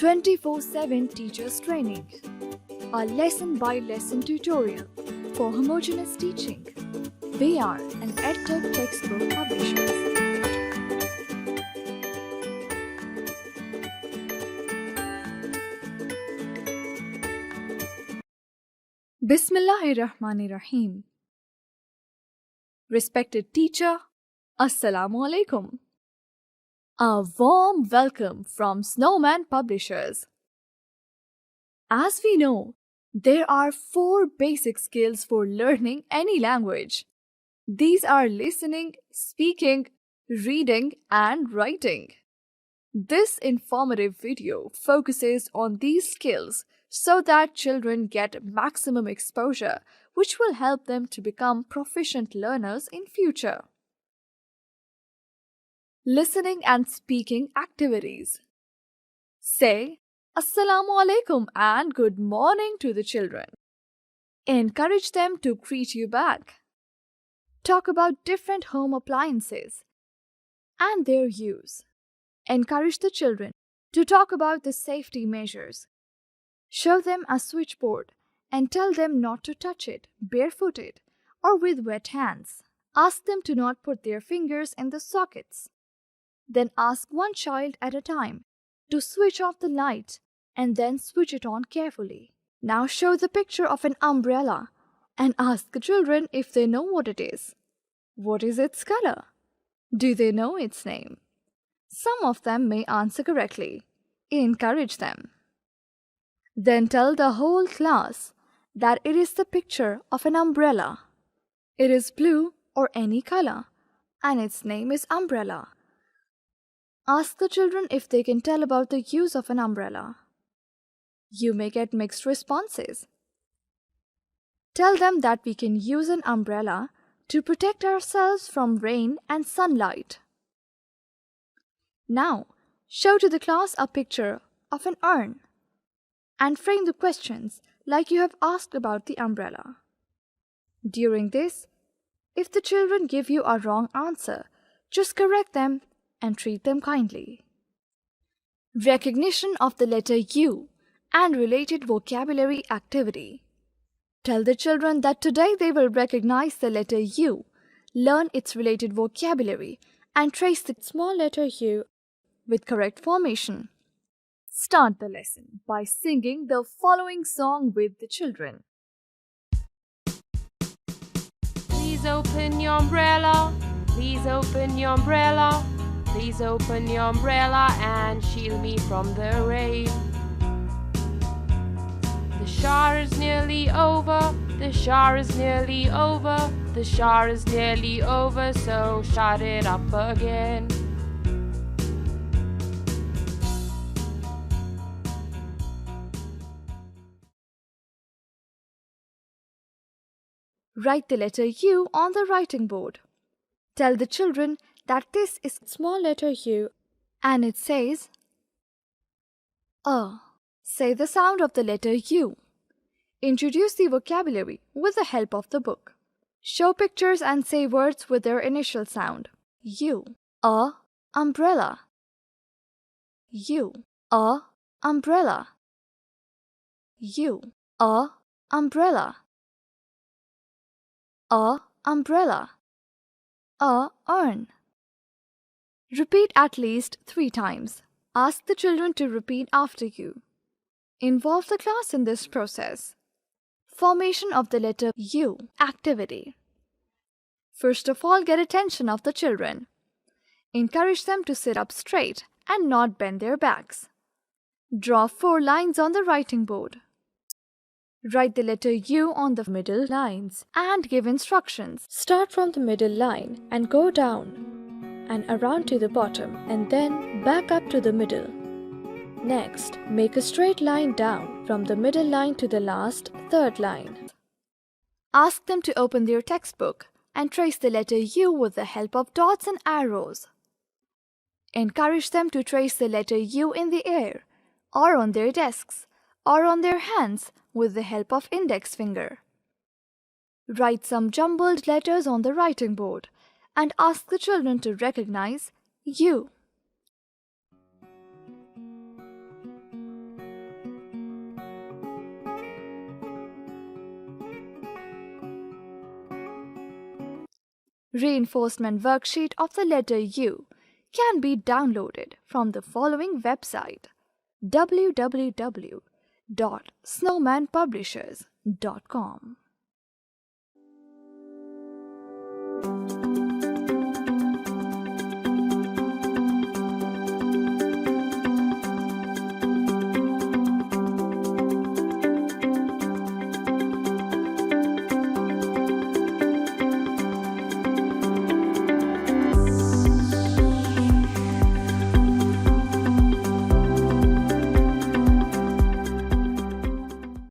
24/7 Teachers Training, a lesson-by-lesson tutorial for homogeneous teaching. We are an EdTech textbook publishers. Bismillahirrahmanirrahim. Respected teacher, Assalamu alaikum. A warm welcome from Snowman publishers. As we know, there are 4 basic skills for learning any language. These are listening, speaking, reading, and writing. This informative video focuses on these skills so that children get maximum exposure, which will help them to become proficient learners in future. Listening and speaking activities. Say Assalamu alaikum and good morning to the children. Encourage them to greet you back. Talk about different home appliances and their use. Encourage the children to talk about the safety measures. Show them a switchboard and tell them not to touch it barefooted or with wet hands. Ask them to not put their fingers in the sockets. Then ask one child at a time to switch off the light and then switch it on carefully. Now show the picture of an umbrella and ask the children if they know what it is. What is its color? Do they know its name? Some of them may answer correctly. Encourage them. Then tell the whole class that it is the picture of an umbrella. It is blue or any color, and its name is umbrella. Ask the children if they can tell about the use of an umbrella. You may get mixed responses. Tell them that we can use an umbrella to protect ourselves from rain and sunlight. Now, show to the class a picture of an urn and frame the questions like you have asked about the umbrella. During this, if the children give you a wrong answer, just correct them and treat them kindly. Recognition of the letter U and related vocabulary activity. Tell the children that today they will recognize the letter U, learn its related vocabulary, and trace the small letter U with correct formation. Start the lesson by singing the following song with the children. Please open your umbrella, please open your umbrella. Please open your umbrella and shield me from the rain. The shower is nearly over, the shower is nearly over, the shower is nearly over, so shut it up again. Write the letter U on the writing board. Tell the children that this is small letter U and it says A. Say the sound of the letter U. Introduce the vocabulary with the help of the book. Show pictures and say words with their initial sound. U. A. Umbrella. U. A. Umbrella. U. A. Umbrella. A. Umbrella. A. Urn. Repeat at least 3 times. Ask the children to repeat after you. Involve the class in this process. Formation of the letter U activity. First of all, get attention of the children. Encourage them to sit up straight and not bend their backs. Draw 4 lines on the writing board. Write the letter U on the middle lines and give instructions. Start from the middle line and go down and around to the bottom and then back up to the middle. Next, make a straight line down from the middle line to the last 3rd line. Ask them to open their textbook and trace the letter U with the help of dots and arrows. Encourage them to trace the letter U in the air or on their desks or on their hands with the help of index finger. Write some jumbled letters on the writing board and ask the children to recognize U. Reinforcement worksheet of the letter U can be downloaded from the following website: www.snowmanpublishers.com.